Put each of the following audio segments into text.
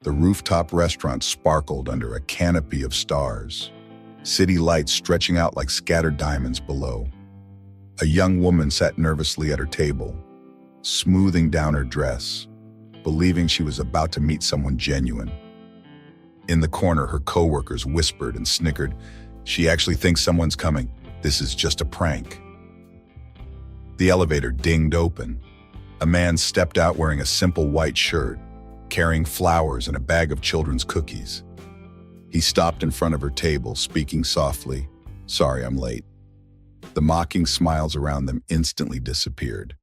The rooftop restaurant sparkled under a canopy of stars, city lights stretching out like scattered diamonds below. A young woman sat nervously at her table, smoothing down her dress, believing she was about to meet someone genuine. In the corner, her coworkers whispered and snickered. She actually thinks someone's coming. This is just a prank. The elevator dinged open. A man stepped out wearing a simple white shirt, carrying flowers and a bag of children's cookies. He stopped in front of her table, speaking softly, "Sorry, I'm late." The mocking smiles around them instantly disappeared.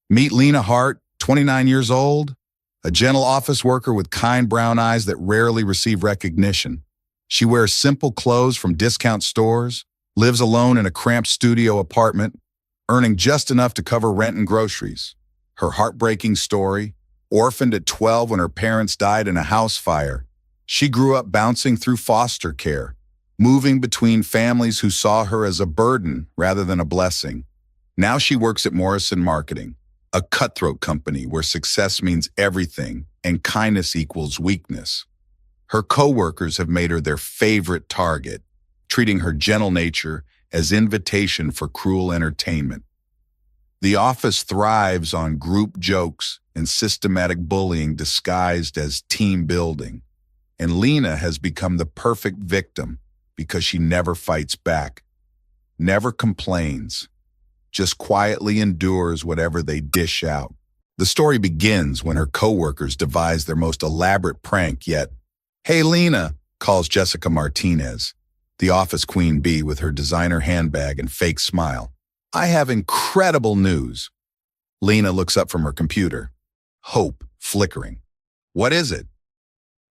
Meet Lena Hart, 29 years old, a gentle office worker with kind brown eyes that rarely receive recognition. She wears simple clothes from discount stores, lives alone in a cramped studio apartment, earning just enough to cover rent and groceries. Her heartbreaking story: orphaned at 12 when her parents died in a house fire, she grew up bouncing through foster care, moving between families who saw her as a burden rather than a blessing. Now she works at Morrison Marketing, a cutthroat company where success means everything and kindness equals weakness. Her coworkers have made her their favorite target, treating her gentle nature as invitation for cruel entertainment. The office thrives on group jokes and systematic bullying disguised as team building. And Lena has become the perfect victim because she never fights back, never complains, just quietly endures whatever they dish out. The story begins when her coworkers devise their most elaborate prank yet. "Hey, Lena," calls Jessica Martinez, the office queen bee with her designer handbag and fake smile. "I have incredible news." Lena looks up from her computer, hope flickering. "What is it?"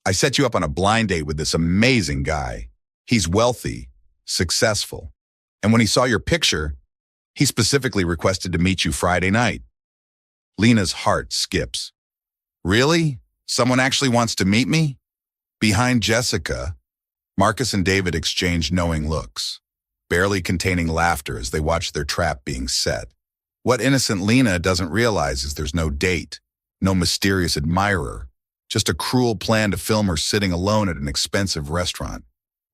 "I set you up on a blind date with this amazing guy. He's wealthy, successful, and when he saw your picture, he specifically requested to meet you Friday night." Lena's heart skips. "Really? Someone actually wants to meet me?" Behind Jessica, Marcus and David exchange knowing looks, barely containing laughter as they watch their trap being set. What innocent Lena doesn't realize is there's no date, no mysterious admirer, just a cruel plan to film her sitting alone at an expensive restaurant,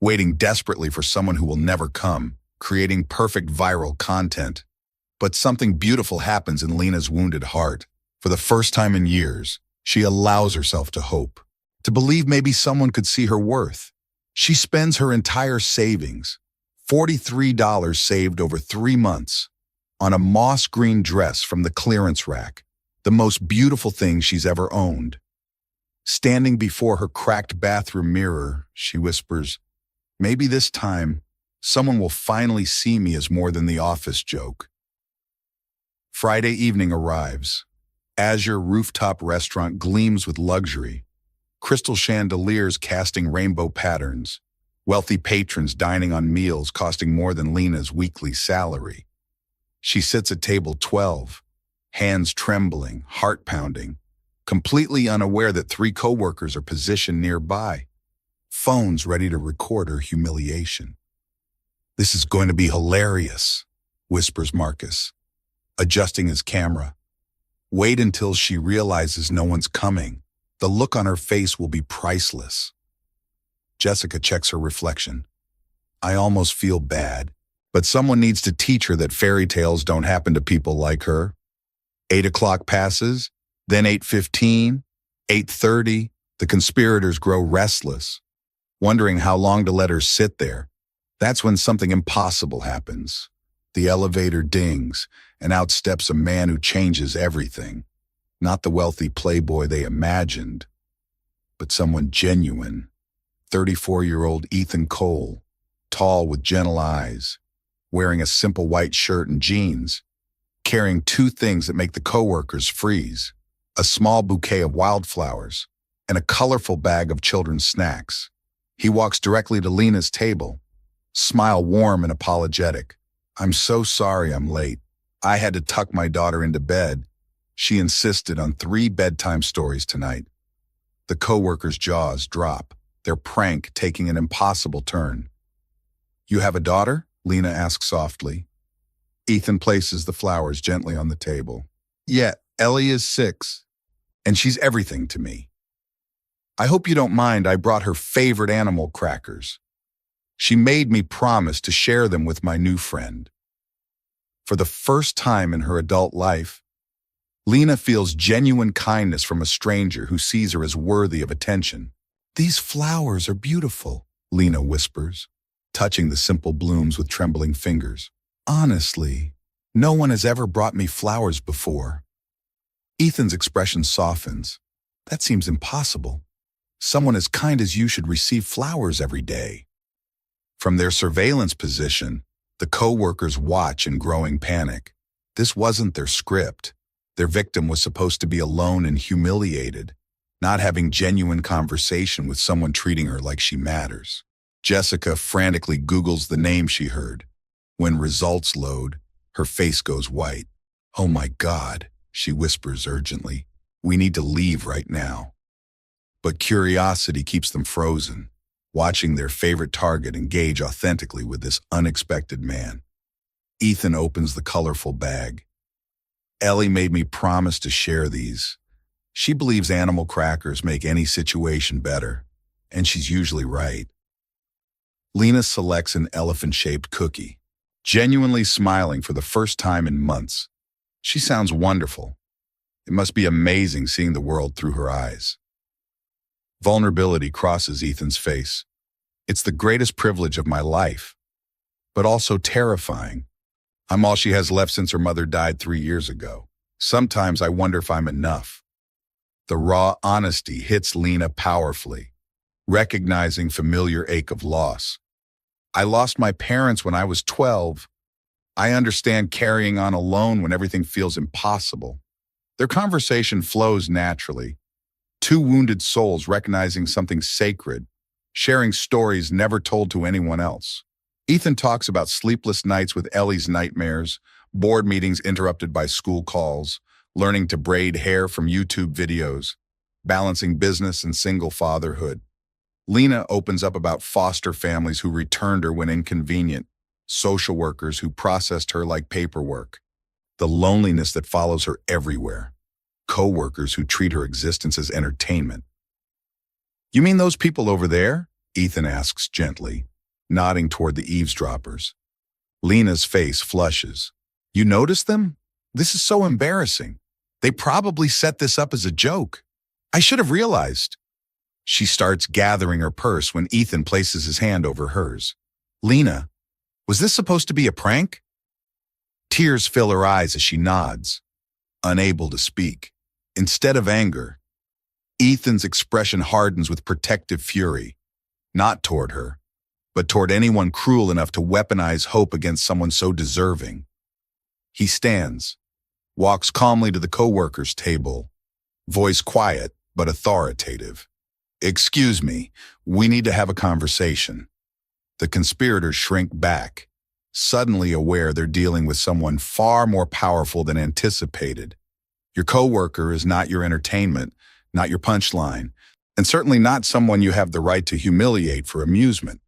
waiting desperately for someone who will never come, creating perfect viral content. But something beautiful happens in Lena's wounded heart. For the first time in years, she allows herself to hope, to believe maybe someone could see her worth. She spends her entire savings, $43 saved over 3 months, on a moss green dress from the clearance rack, the most beautiful thing she's ever owned. Standing before her cracked bathroom mirror, she whispers, "Maybe this time, someone will finally see me as more than the office joke." Friday evening arrives. Azure rooftop restaurant gleams with luxury, crystal chandeliers casting rainbow patterns, wealthy patrons dining on meals costing more than Lena's weekly salary. She sits at table 12, hands trembling, heart pounding, completely unaware that 3 coworkers are positioned nearby, phones ready to record her humiliation. "This is going to be hilarious," whispers Marcus, adjusting his camera. Wait until she realizes no one's coming. The look on her face will be priceless. Jessica checks her reflection. "I almost feel bad, but someone needs to teach her that fairy tales don't happen to people like her." 8 o'clock passes, then 8:15, 8:30. The conspirators grow restless, wondering how long to let her sit there. That's when something impossible happens. The elevator dings, and out steps a man who changes everything. Not the wealthy playboy they imagined, but someone genuine. 34-year-old Ethan Cole, tall with gentle eyes, wearing a simple white shirt and jeans, carrying 2 things that make the coworkers freeze: a small bouquet of wildflowers and a colorful bag of children's snacks. He walks directly to Lena's table, smile warm and apologetic. "I'm so sorry I'm late. I had to tuck my daughter into bed. She insisted on 3 bedtime stories tonight." The coworkers' jaws drop, their prank taking an impossible turn. "You have a daughter?" Lena asks softly. Ethan places the flowers gently on the table. "Yeah, Ellie is 6, and she's everything to me." I hope you don't mind, I brought her favorite animal crackers. She made me promise to share them with my new friend. For the first time in her adult life, Lena feels genuine kindness from a stranger who sees her as worthy of attention. "These flowers are beautiful," Lena whispers, touching the simple blooms with trembling fingers. "Honestly, no one has ever brought me flowers before." Ethan's expression softens. "That seems impossible. Someone as kind as you should receive flowers every day." From their surveillance position, the co-workers watch in growing panic. This wasn't their script. Their victim was supposed to be alone and humiliated, not having genuine conversation with someone treating her like she matters. Jessica frantically Googles the name she heard. When results load, her face goes white. "Oh my God," she whispers urgently. "We need to leave right now." But curiosity keeps them frozen, watching their favorite target engage authentically with this unexpected man. Ethan opens the colorful bag. "Ellie made me promise to share these. She believes animal crackers make any situation better, and she's usually right." Lena selects an elephant-shaped cookie, genuinely smiling for the first time in months. She sounds wonderful. It must be amazing seeing the world through her eyes. Vulnerability crosses Ethan's face. "It's the greatest privilege of my life, but also terrifying. I'm all she has left since her mother died 3 years ago. Sometimes I wonder if I'm enough." The raw honesty hits Lena powerfully, recognizing familiar ache of loss. "I lost my parents when I was 12. I understand carrying on alone when everything feels impossible." Their conversation flows naturally. Two wounded souls recognizing something sacred, sharing stories never told to anyone else. Ethan talks about sleepless nights with Ellie's nightmares, board meetings interrupted by school calls, learning to braid hair from YouTube videos, balancing business and single fatherhood. Lena opens up about foster families who returned her when inconvenient, social workers who processed her like paperwork, the loneliness that follows her everywhere, co-workers who treat her existence as entertainment. "You mean those people over there?" Ethan asks gently, nodding toward the eavesdroppers. Lena's face flushes. "You noticed them? This is so embarrassing. They probably set this up as a joke. I should have realized." She starts gathering her purse when Ethan places his hand over hers. "Lena, was this supposed to be a prank?" Tears fill her eyes as she nods, unable to speak. Instead of anger, Ethan's expression hardens with protective fury, not toward her, but toward anyone cruel enough to weaponize hope against someone so deserving. He stands, walks calmly to the co-workers' table, voice quiet but authoritative. "Excuse me, we need to have a conversation." The conspirators shrink back, suddenly aware they're dealing with someone far more powerful than anticipated. Your co-worker is not your entertainment, not your punchline, and certainly not someone you have the right to humiliate for amusement.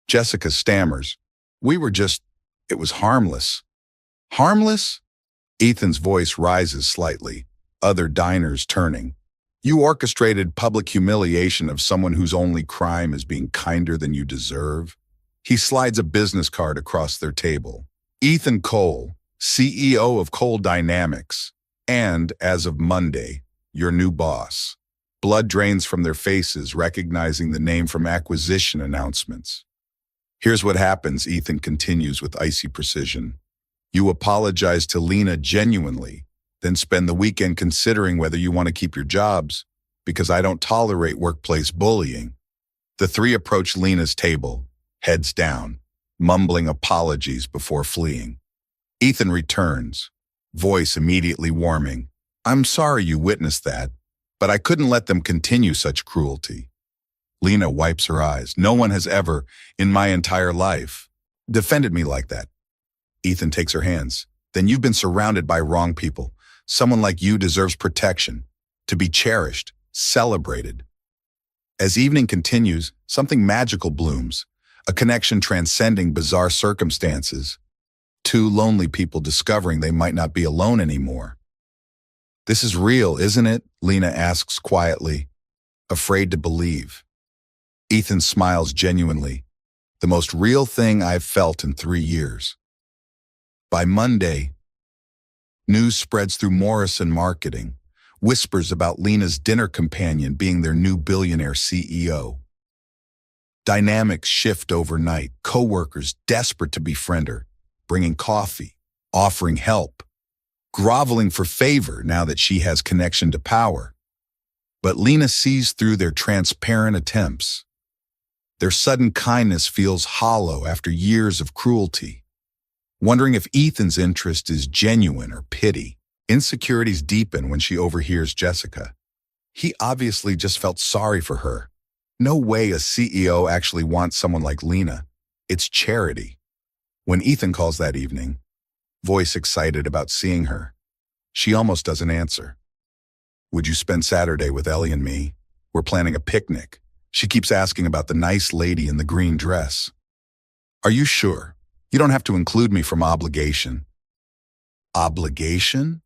Jessica stammers, "It was harmless." "Harmless?" Ethan's voice rises slightly, other diners turning. "You orchestrated public humiliation of someone whose only crime is being kinder than you deserve." He slides a business card across their table. "Ethan Cole, CEO of Cole Dynamics, and, as of Monday, your new boss." Blood drains from their faces, recognizing the name from acquisition announcements. "Here's what happens," Ethan continues with icy precision. "You apologize to Lena genuinely, then spend the weekend considering whether you want to keep your jobs, because I don't tolerate workplace bullying." The three approach Lena's table, heads down, mumbling apologies before fleeing. Ethan returns, voice immediately warming. "I'm sorry you witnessed that, but I couldn't let them continue such cruelty." Lena wipes her eyes. "No one has ever, in my entire life, defended me like that." Ethan takes her hands. "Then you've been surrounded by wrong people. Someone like you deserves protection, to be cherished, celebrated." As evening continues, something magical blooms, a connection transcending bizarre circumstances. Two lonely people discovering they might not be alone anymore. "This is real, isn't it?" Lena asks quietly. afraid to believe. Ethan smiles genuinely, the most real thing I've felt in 3 years. By Monday, news spreads through Morrison Marketing, whispers about Lena's dinner companion being their new billionaire CEO. Dynamics shift overnight, coworkers desperate to befriend her, bringing coffee, offering help, groveling for favor now that she has connection to power. But Lena sees through their transparent attempts. Their sudden kindness feels hollow after years of cruelty. Wondering if Ethan's interest is genuine or pity, insecurities deepen when she overhears Jessica. He obviously just felt sorry for her. No way a CEO actually wants someone like Lena. It's charity. When Ethan calls that evening, voice excited about seeing her, she almost doesn't answer. Would you spend Saturday with Ellie and me? We're planning a picnic. She keeps asking about the nice lady in the green dress. Are you sure? You don't have to include me from obligation. Obligation?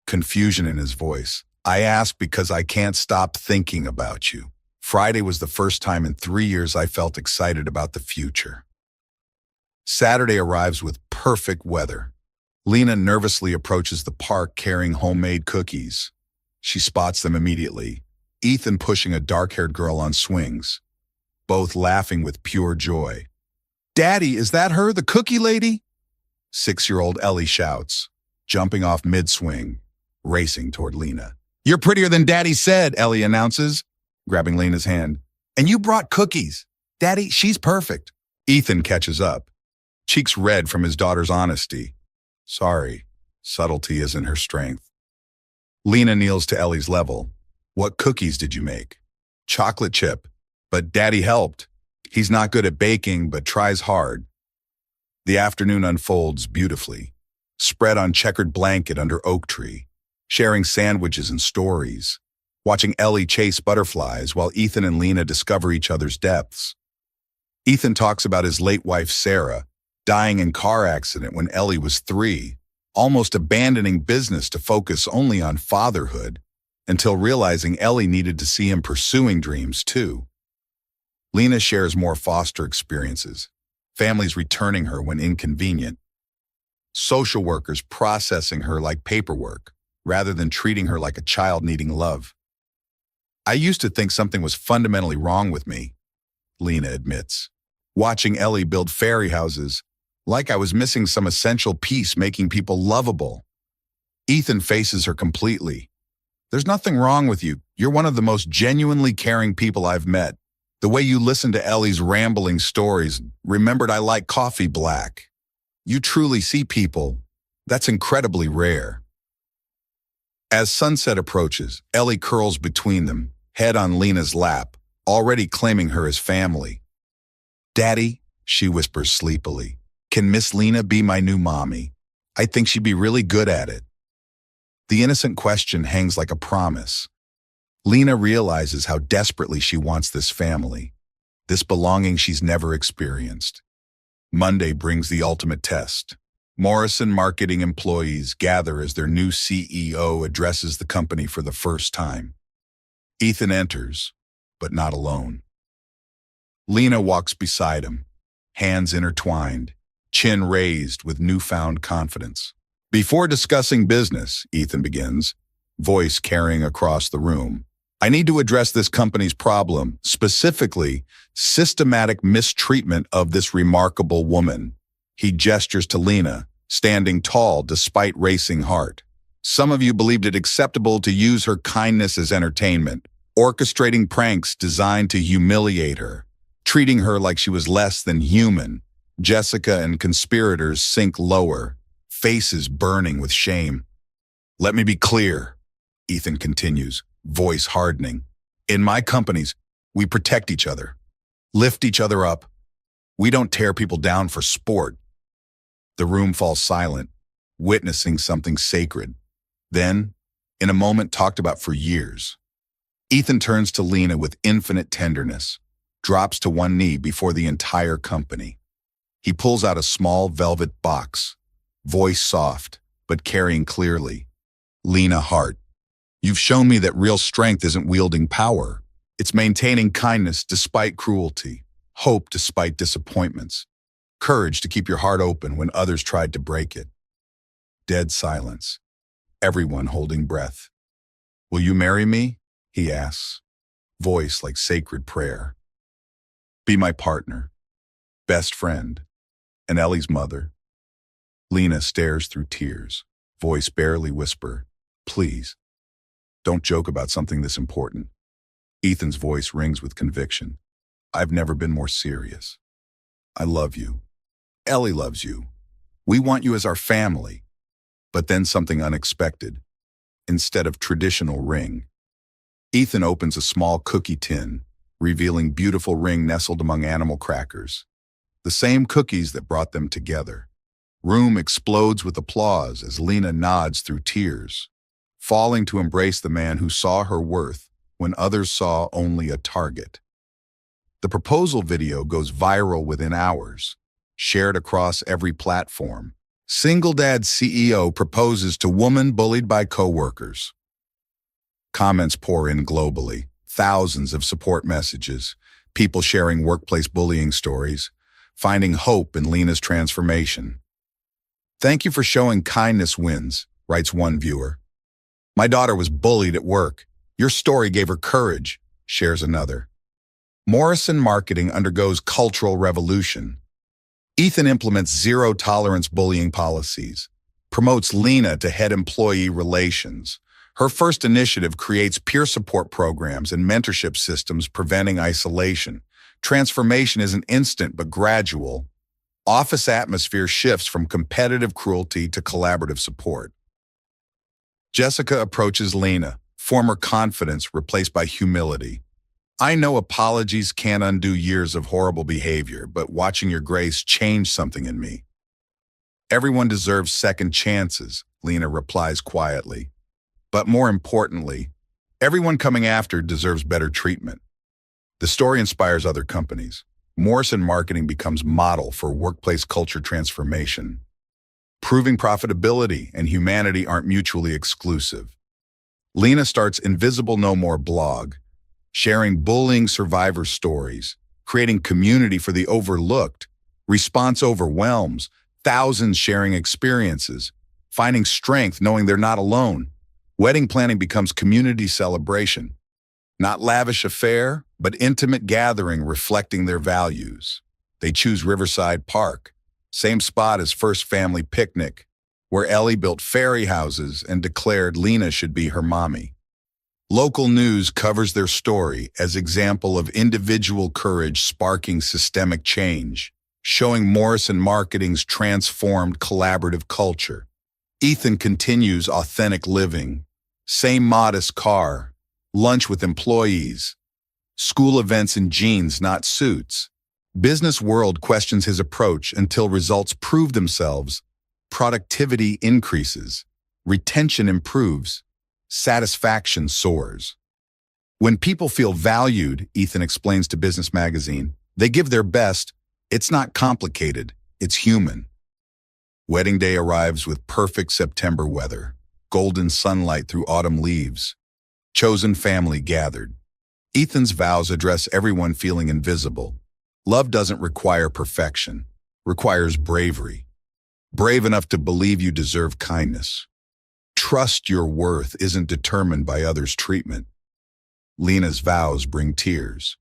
Confusion in his voice. I ask because I can't stop thinking about you. Friday was the first time in 3 years I felt excited about the future. Saturday arrives with perfect weather. Lena nervously approaches the park carrying homemade cookies. She spots them immediately, Ethan pushing a dark-haired girl on swings, both laughing with pure joy. Daddy, is that her, the cookie lady? 6-year-old Ellie shouts, jumping off mid-swing, racing toward Lena. You're prettier than Daddy said, Ellie announces, grabbing Lena's hand. And you brought cookies. Daddy, she's perfect. Ethan catches up, cheeks red from his daughter's honesty. Sorry, subtlety isn't her strength. Lena kneels to Ellie's level. What cookies did you make? Chocolate chip. But Daddy helped. He's not good at baking, but tries hard. The afternoon unfolds beautifully, spread on checkered blanket under oak tree, sharing sandwiches and stories, watching Ellie chase butterflies while Ethan and Lena discover each other's depths. Ethan talks about his late wife, Sarah, dying in car accident when Ellie was 3, almost abandoning business to focus only on fatherhood, until realizing Ellie needed to see him pursuing dreams too. Lena shares more foster experiences, families returning her when inconvenient, social workers processing her like paperwork, rather than treating her like a child needing love. I used to think something was fundamentally wrong with me, Lena admits. Watching Ellie build fairy houses, like I was missing some essential piece making people lovable. Ethan faces her completely. There's nothing wrong with you. You're one of the most genuinely caring people I've met. The way you listened to Ellie's rambling stories, remembered I like coffee black. You truly see people. That's incredibly rare. As sunset approaches, Ellie curls between them, head on Lena's lap, already claiming her as family. Daddy, she whispers sleepily, can Miss Lena be my new mommy? I think she'd be really good at it. The innocent question hangs like a promise. Lena realizes how desperately she wants this family, this belonging she's never experienced. Monday brings the ultimate test. Morrison Marketing employees gather as their new CEO addresses the company for the first time. Ethan enters, but not alone. Lena walks beside him, hands intertwined, chin raised with newfound confidence. Before discussing business, Ethan begins, voice carrying across the room. I need to address this company's problem, specifically systematic mistreatment of this remarkable woman. He gestures to Lena, standing tall despite racing heart. Some of you believed it acceptable to use her kindness as entertainment, orchestrating pranks designed to humiliate her, treating her like she was less than human. Jessica and conspirators sink lower, faces burning with shame. Let me be clear, Ethan continues, voice hardening. In my companies, we protect each other, lift each other up. We don't tear people down for sport. The room falls silent, witnessing something sacred. Then, in a moment talked about for years, Ethan turns to Lena with infinite tenderness, drops to one knee before the entire company. He pulls out a small velvet box, voice soft, but carrying clearly. Lena Hart, You've shown me that real strength isn't wielding power. It's maintaining kindness despite cruelty, hope despite disappointments, courage to keep your heart open when others tried to break it. Dead silence. Everyone holding breath. Will you marry me? He asks, voice like sacred prayer. Be my partner, best friend, and Ellie's mother. Lena stares through tears, voice barely whisper, please, don't joke about something this important. Ethan's voice rings with conviction. I've never been more serious. I love you. Ellie loves you. We want you as our family. But then something unexpected. Instead of traditional ring, Ethan opens a small cookie tin, revealing beautiful ring nestled among animal crackers. The same cookies that brought them together. Room explodes with applause as Lena nods through tears, falling to embrace the man who saw her worth when others saw only a target. The proposal video goes viral within hours, shared across every platform. Single dad CEO proposes to woman bullied by coworkers. Comments pour in globally, thousands of support messages, people sharing workplace bullying stories, finding hope in Lena's transformation. Thank you for showing kindness wins, writes one viewer. My daughter was bullied at work. Your story gave her courage, shares another. Morrison Marketing undergoes cultural revolution. Ethan implements zero-tolerance bullying policies, promotes Lena to head employee relations. Her first initiative creates peer support programs and mentorship systems preventing isolation. Transformation isn't instant but gradual. Office atmosphere shifts from competitive cruelty to collaborative support. Jessica approaches Lena, former confidence replaced by humility. I know apologies can't undo years of horrible behavior, but watching your grace changed something in me. Everyone deserves second chances, Lena replies quietly. But more importantly, everyone coming after deserves better treatment. The story inspires other companies. Morrison Marketing becomes model for workplace culture transformation. Proving profitability and humanity aren't mutually exclusive. Lena starts Invisible No More blog, sharing bullying survivor stories, creating community for the overlooked. Response overwhelms, thousands sharing experiences, finding strength knowing they're not alone. Wedding planning becomes community celebration. Not lavish affair, but intimate gathering reflecting their values. They choose Riverside Park, same spot as first family picnic, where Ellie built fairy houses and declared Lena should be her mommy. Local news covers their story as example of individual courage sparking systemic change, showing Morrison Marketing's transformed collaborative culture. Ethan continues authentic living, same modest car, lunch with employees, school events in jeans, not suits. Business world questions his approach until results prove themselves. Productivity increases, retention improves, satisfaction soars. When people feel valued, Ethan explains to Business Magazine, they give their best. It's not complicated, it's human. Wedding day arrives with perfect September weather, golden sunlight through autumn leaves. Chosen family gathered. Ethan's vows address everyone feeling invisible. Love doesn't require perfection, requires bravery. Brave enough to believe you deserve kindness. Trust your worth isn't determined by others' treatment. Lena's vows bring tears.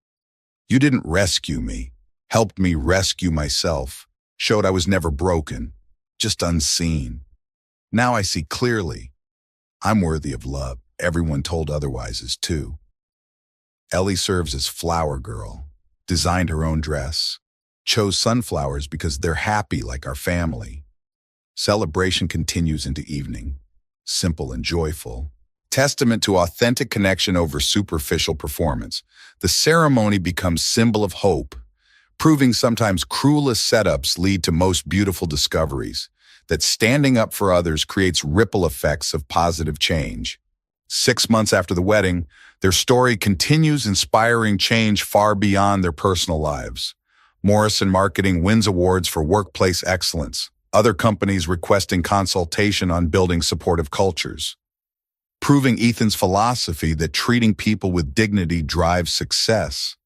You didn't rescue me, helped me rescue myself, showed I was never broken, just unseen. Now I see clearly. I'm worthy of love. Everyone told otherwise is too. Ellie serves as flower girl, designed her own dress, chose sunflowers because they're happy like our family. Celebration continues into evening, simple and joyful. Testament to authentic connection over superficial performance. The ceremony becomes symbol of hope, proving sometimes cruelest setups lead to most beautiful discoveries, that standing up for others creates ripple effects of positive change. 6 months after the wedding, their story continues inspiring change far beyond their personal lives. Morrison Marketing wins awards for workplace excellence. Other companies requesting consultation on building supportive cultures. proving Ethan's philosophy that treating people with dignity drives success.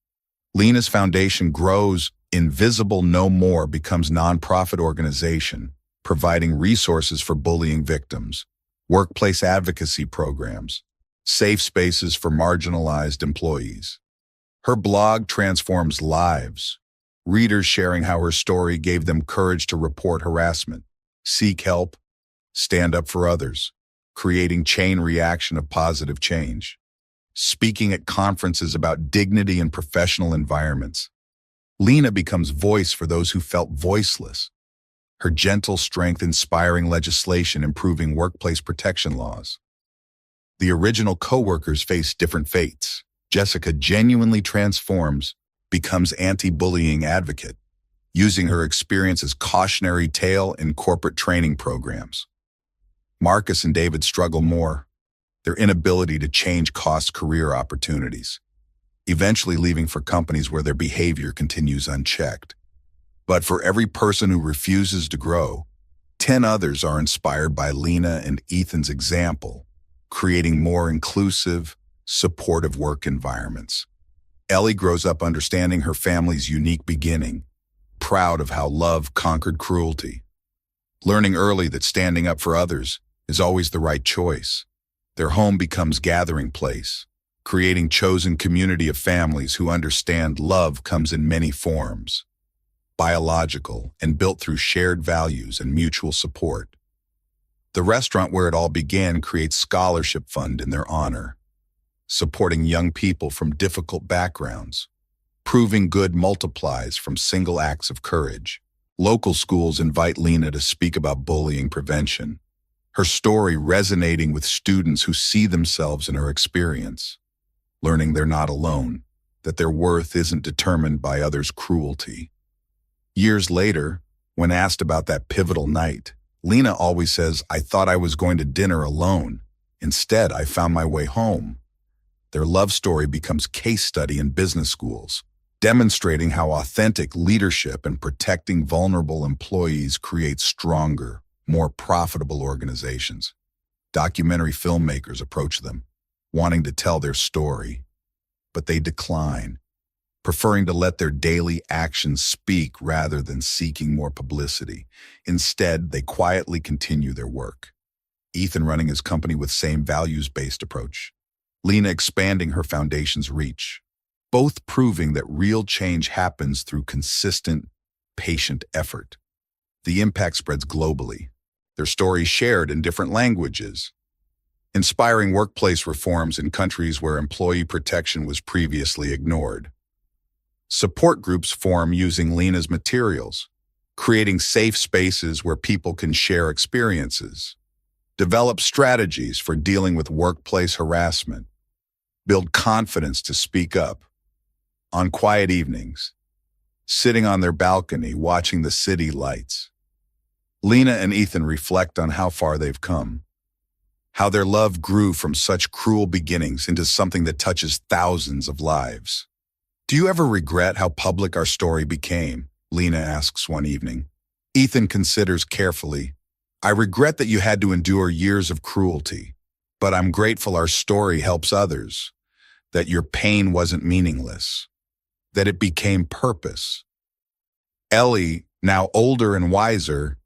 Lena's foundation grows. Invisible No More becomes nonprofit organization, providing resources for bullying victims, workplace advocacy programs, safe spaces for marginalized employees. Her blog transforms lives, readers sharing how her story gave them courage to report harassment, seek help, stand up for others, creating chain reaction of positive change. Speaking at conferences about dignity in professional environments, Lena becomes voice for those who felt voiceless. Her gentle strength inspiring legislation improving workplace protection laws. The original co-workers face different fates. Jessica genuinely transforms, becomes anti-bullying advocate, using her experience as cautionary tale in corporate training programs. Marcus and David struggle more, their inability to change cost career opportunities, eventually leaving for companies where their behavior continues unchecked. But for every person who refuses to grow, 10 others are inspired by Lena and Ethan's example, creating more inclusive, supportive work environments. Ellie grows up understanding her family's unique beginning, proud of how love conquered cruelty, learning early that standing up for others is always the right choice. Their home becomes gathering place, creating chosen community of families who understand love comes in many forms, biological and built through shared values and mutual support. The restaurant where it all began creates scholarship fund in their honor, supporting young people from difficult backgrounds, proving good multiplies from single acts of courage. Local schools invite Lena to speak about bullying prevention, her story resonating with students who see themselves in her experience, learning they're not alone, that their worth isn't determined by others' cruelty. Years later, when asked about that pivotal night, Lena always says, "I thought I was going to dinner alone. Instead, I found my way home." Their love story becomes case study in business schools, demonstrating how authentic leadership and protecting vulnerable employees create stronger, more profitable organizations. Documentary filmmakers approach them, wanting to tell their story, but they decline, preferring to let their daily actions speak rather than seeking more publicity. Instead, they quietly continue their work. Ethan running his company with same values-based approach. Lena expanding her foundation's reach, both proving that real change happens through consistent, patient effort. The impact spreads globally, their stories shared in different languages, inspiring workplace reforms in countries where employee protection was previously ignored. Support groups form using Lena's materials, creating safe spaces where people can share experiences, develop strategies for dealing with workplace harassment, build confidence to speak up. On quiet evenings, sitting on their balcony watching the city lights, Lena and Ethan reflect on how far they've come, how their love grew from such cruel beginnings into something that touches thousands of lives. "Do you ever regret how public our story became?" Lena asks one evening. Ethan considers carefully. "I regret that you had to endure years of cruelty, but I'm grateful our story helps others, that your pain wasn't meaningless, that it became purpose." Ellie, now older and wiser,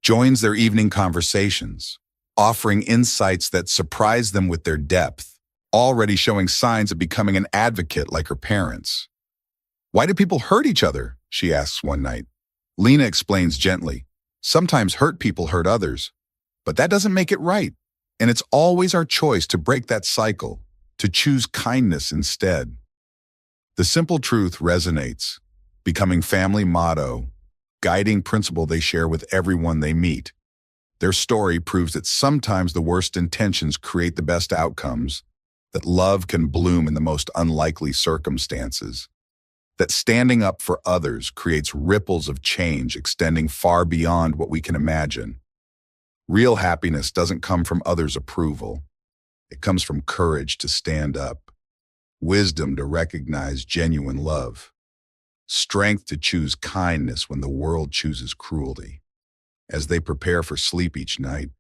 joins their evening conversations, offering insights that surprise them with their depth, already showing signs of becoming an advocate like her parents. "Why do people hurt each other?" she asks one night. Lena explains gently, "Sometimes hurt people hurt others, but that doesn't make it right. And it's always our choice to break that cycle, to choose kindness instead." The simple truth resonates, becoming family motto, guiding principle they share with everyone they meet. Their story proves that sometimes the worst intentions create the best outcomes, that love can bloom in the most unlikely circumstances, that standing up for others creates ripples of change extending far beyond what we can imagine. Real happiness doesn't come from others' approval. It comes from courage to stand up, wisdom to recognize genuine love, strength to choose kindness when the world chooses cruelty. As they prepare for sleep each night,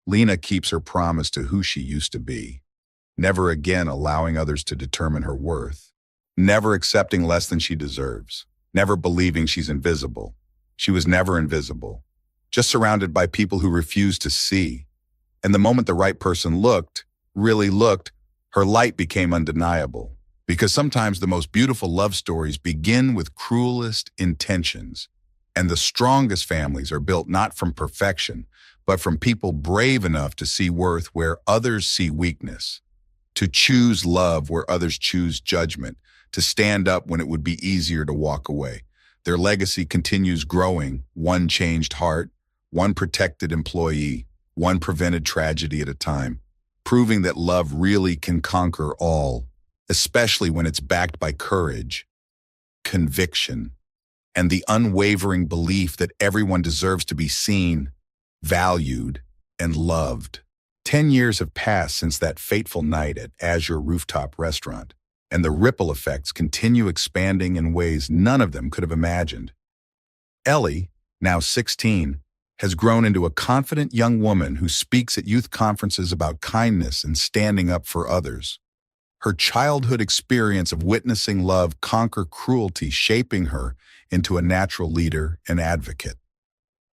Lena keeps her promise to who she used to be, never again allowing others to determine her worth, never accepting less than she deserves, never believing she's invisible. She was never invisible, just surrounded by people who refused to see. And the moment the right person looked, really looked, her light became undeniable. Because sometimes the most beautiful love stories begin with cruelest intentions, and the strongest families are built not from perfection, but from people brave enough to see worth where others see weakness, to choose love where others choose judgment, to stand up when it would be easier to walk away. Their legacy continues growing, one changed heart, one protected employee, one prevented tragedy at a time, proving that love really can conquer all, especially when it's backed by courage, conviction, and the unwavering belief that everyone deserves to be seen, valued, and loved. 10 years have passed since that fateful night at Azure Rooftop Restaurant, and the ripple effects continue expanding in ways none of them could have imagined. Ellie, now 16, has grown into a confident young woman who speaks at youth conferences about kindness and standing up for others. Her childhood experience of witnessing love conquer cruelty shaping her into a natural leader and advocate.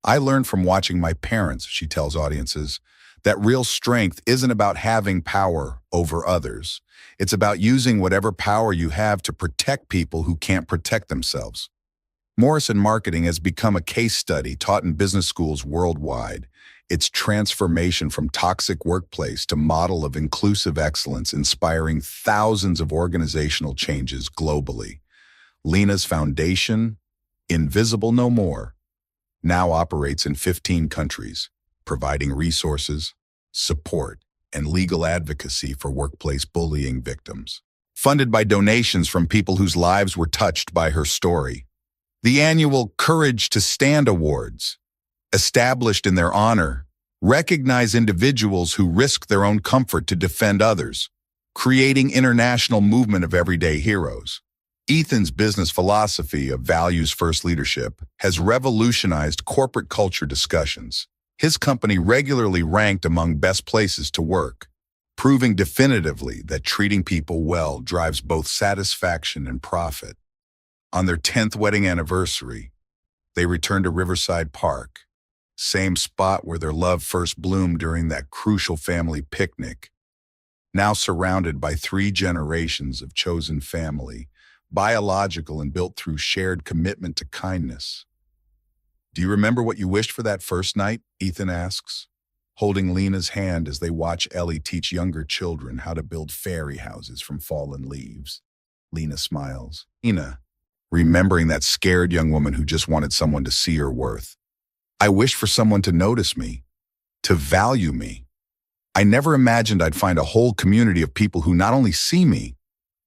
I learned from watching my parents, she tells audiences, that real strength isn't about having power over others. It's about using whatever power you have to protect people who can't protect themselves. Morrison Marketing has become a case study taught in business schools worldwide. Its transformation from toxic workplace to model of inclusive excellence, inspiring thousands of organizational changes globally. Lena's foundation, Invisible No More, now operates in 15 countries, providing resources, support, and legal advocacy for workplace bullying victims. Funded by donations from people whose lives were touched by her story. The annual Courage to Stand Awards, established in their honor, recognize individuals who risk their own comfort to defend others, creating international movement of everyday heroes. Ethan's business philosophy of values-first leadership has revolutionized corporate culture discussions. His company regularly ranked among best places to work, proving definitively that treating people well drives both satisfaction and profit. On their 10th wedding anniversary, they returned to Riverside Park, same spot where their love first bloomed during that crucial family picnic. Now surrounded by 3 generations of chosen family, biological and built through shared commitment to kindness. Do you remember what you wished for that first night? Ethan asks, holding Lena's hand as they watch Ellie teach younger children how to build fairy houses from fallen leaves. Lena smiles. Lena, remembering that scared young woman who just wanted someone to see her worth. I wished for someone to notice me, to value me. I never imagined I'd find a whole community of people who not only see me,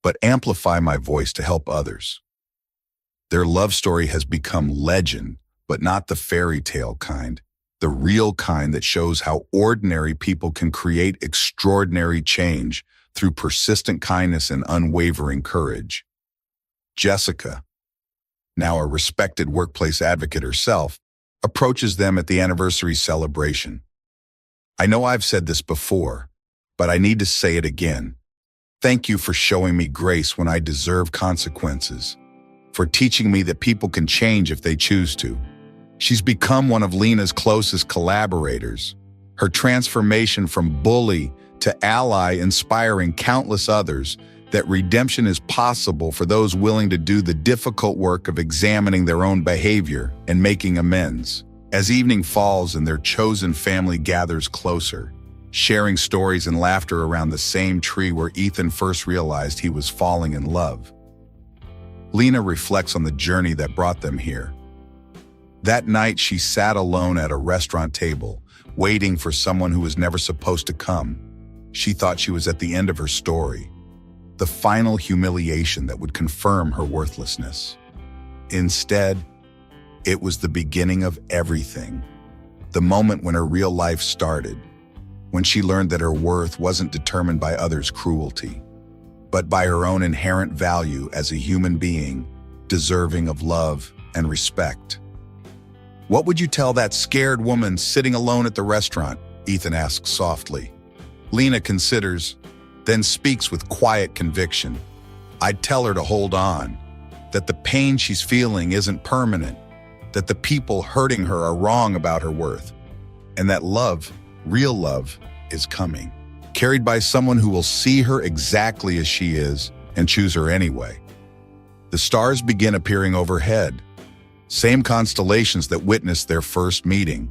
but amplify my voice to help others. Their love story has become legend, but not the fairy tale kind, the real kind that shows how ordinary people can create extraordinary change through persistent kindness and unwavering courage. Jessica, now a respected workplace advocate herself, approaches them at the anniversary celebration. I know I've said this before, but I need to say it again. Thank you for showing me grace when I deserve consequences, for teaching me that people can change if they choose to. She's become one of Lena's closest collaborators, her transformation from bully to ally inspiring countless others that redemption is possible for those willing to do the difficult work of examining their own behavior and making amends. As evening falls and their chosen family gathers closer, sharing stories and laughter around the same tree where Ethan first realized he was falling in love, Lena reflects on the journey that brought them here. That night, she sat alone at a restaurant table, waiting for someone who was never supposed to come. She thought she was at the end of her story, the final humiliation that would confirm her worthlessness. Instead, it was the beginning of everything, the moment when her real life started, when she learned that her worth wasn't determined by others' cruelty, but by her own inherent value as a human being, deserving of love and respect. What would you tell that scared woman sitting alone at the restaurant, Ethan asks softly. Lena considers, then speaks with quiet conviction. I'd tell her to hold on, that the pain she's feeling isn't permanent, that the people hurting her are wrong about her worth, and that love, real love, is coming, carried by someone who will see her exactly as she is and choose her anyway. The stars begin appearing overhead, same constellations that witnessed their first meeting,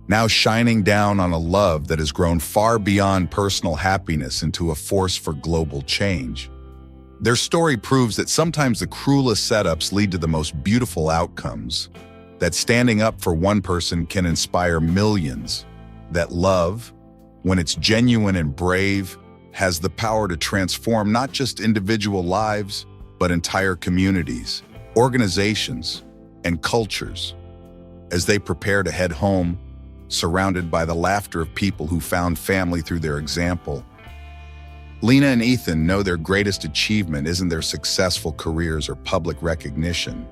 now shining down on a love that has grown far beyond personal happiness into a force for global change. Their story proves that sometimes the cruelest setups lead to the most beautiful outcomes, that standing up for one person can inspire millions, that love, when it's genuine and brave, has the power to transform not just individual lives, but entire communities, organizations, and cultures. As they prepare to head home, surrounded by the laughter of people who found family through their example, Lena and Ethan know their greatest achievement isn't their successful careers or public recognition.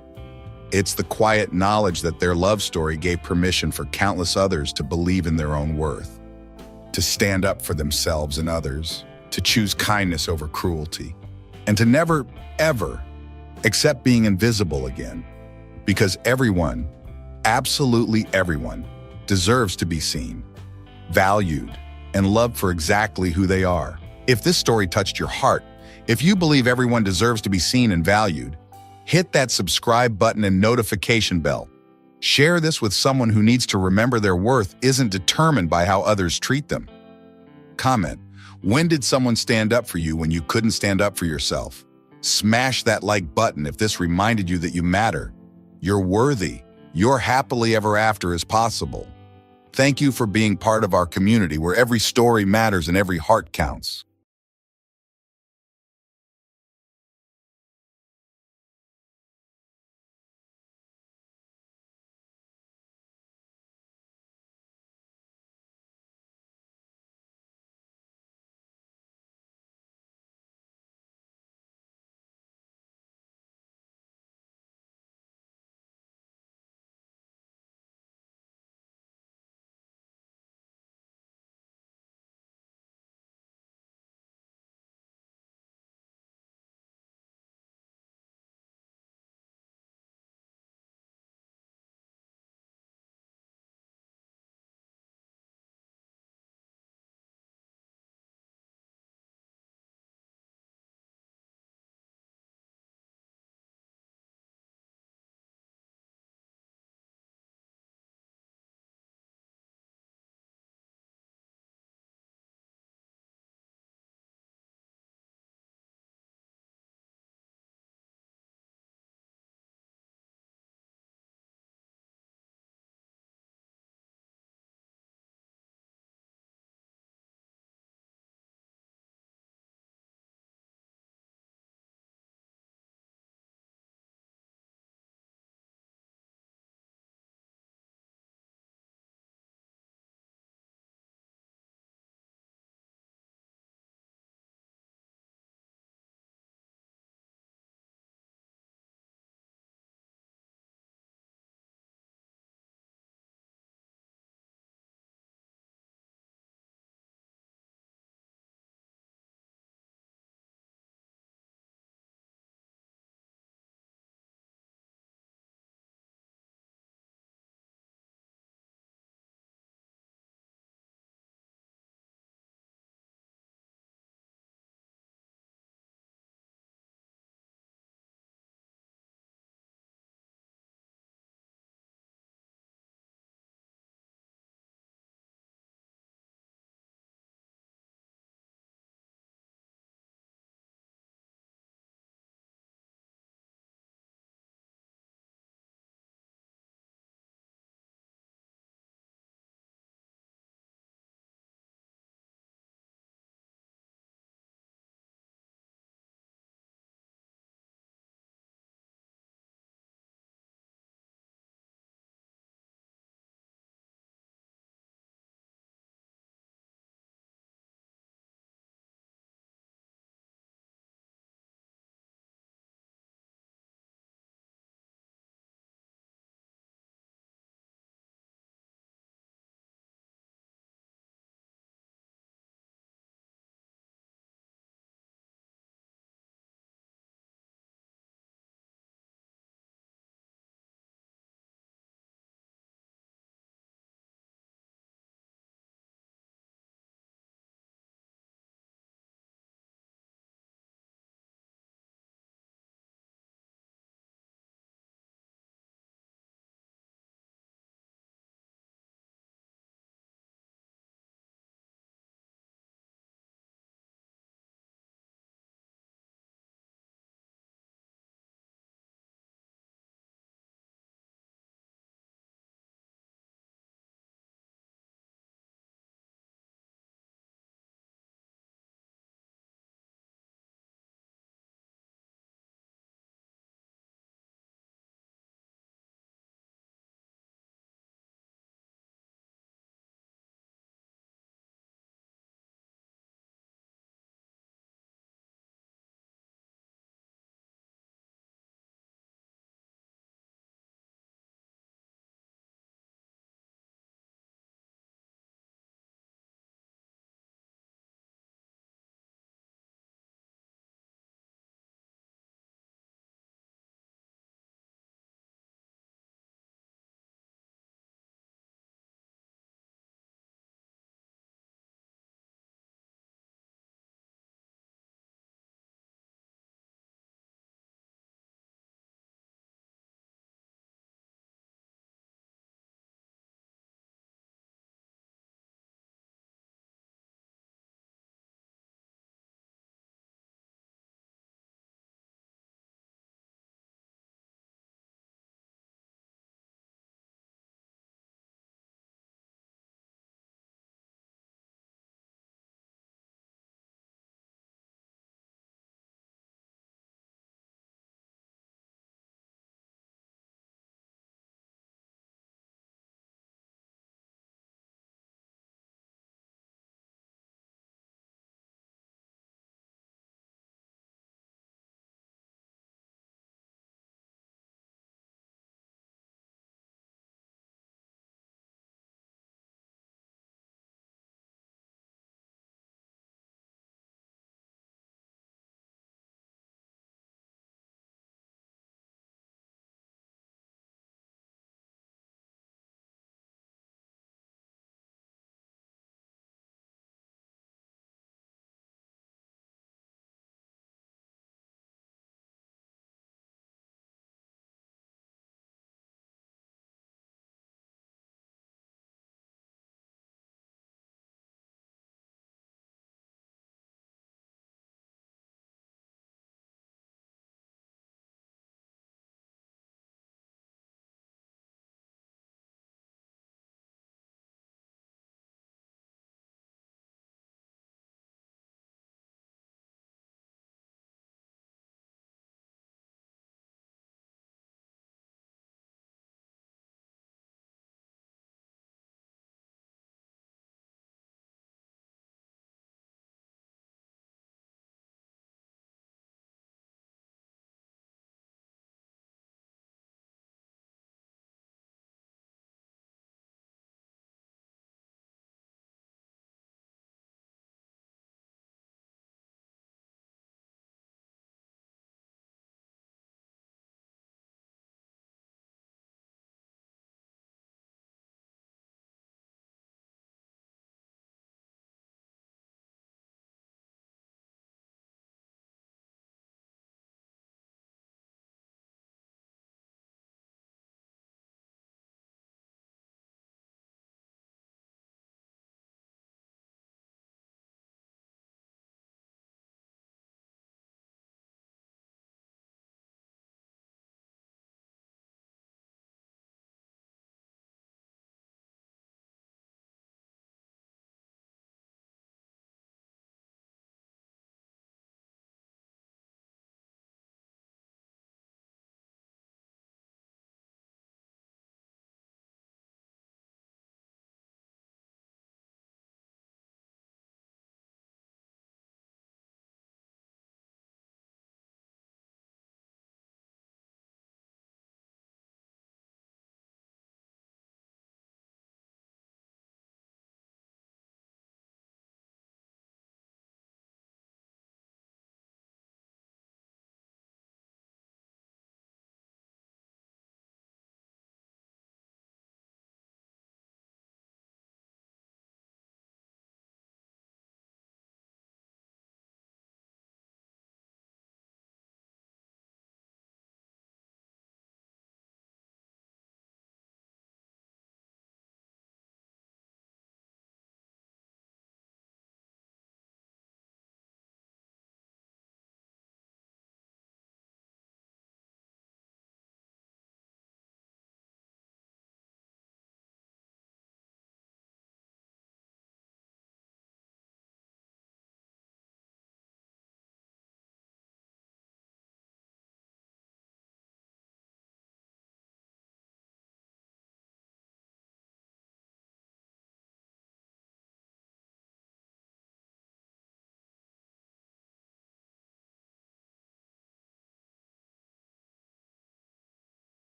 It's the quiet knowledge that their love story gave permission for countless others to believe in their own worth, to stand up for themselves and others, to choose kindness over cruelty, and to never, ever accept being invisible again. Because everyone, absolutely everyone, deserves to be seen, valued, and loved for exactly who they are. If this story touched your heart, if you believe everyone deserves to be seen and valued, hit that subscribe button and notification bell. Share this with someone who needs to remember their worth isn't determined by how others treat them. Comment, when did someone stand up for you when you couldn't stand up for yourself? Smash that like button if this reminded you that you matter. You're worthy. Your happily ever after is possible. Thank you for being part of our community where every story matters and every heart counts.